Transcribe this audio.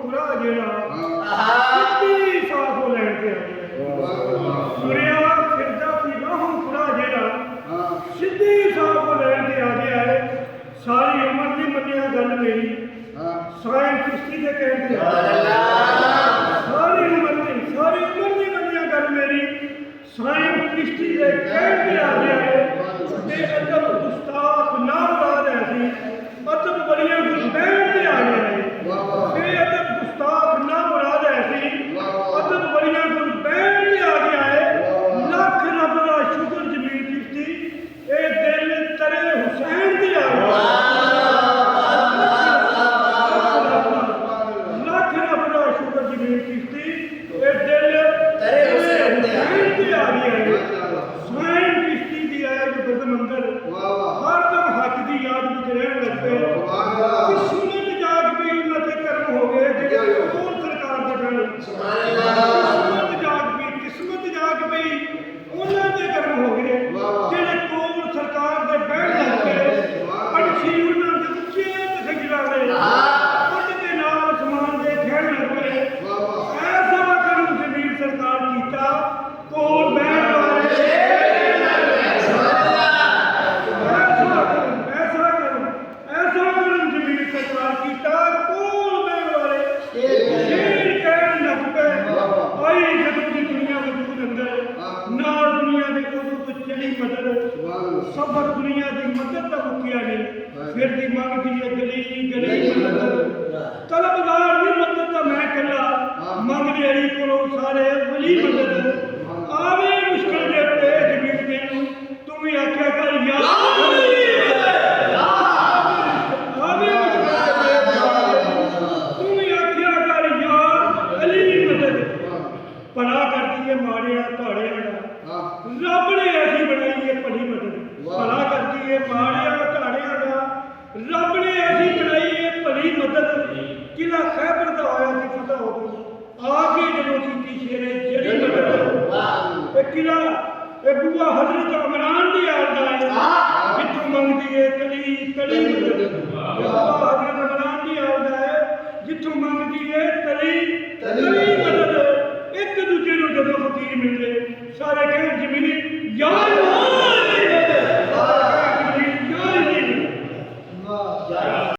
पूरा जेड़ा कितनी साफ हो लैन के आ गया सुरिया फिरदा सी बाहों पूरा जेड़ा सीधी साफ हो लैन के आ गया है सारी उम्र की मन्निया गल मेरी साइंस किश्ती के कहते सारी उम्र की मन्निया गल मेरी साइंस किश्ती के कहते आ गया है ते अदब गुस्ताख ना मुराद ऐसी अदब बड़ियां कुछ कहते आ गया है ते अदब गुस्ताख ना मुराद ऐसी अदब बड़ियां कुछ कहते आ गया है लख रब दा शुक्र जमीन किश्ती ए दिल तरे हुसैन दी आ गया सबर दुनिया की मदद का मुखिया नहीं फिर दी मंगती है गली गली मदद तलबदार नहीं मदद का मैं कला मंगने वाली को सारे वली मदद आवे मुश्किल दे पे जमीन तेनू तू भी आख्या कर यार आवे तू भी आख्या कर यार अली मदद पड़ा करती है माड़िया धाड़िया रब ने ऐसी बनाई है भली मदद भला करती है माड़िया धाड़िया का रब ने ऐसी बनाई है भली मदद किला खैबर का होया सी फतह उदों आके जदों कीती शेरे जेड़ी मदद ए किला ए बुआ हजरत इमरान दी आलदा है जिथों मंगदी है कली कली मदद बुआ हजरत इमरान दी आलदा है जिथों मंगदी है कली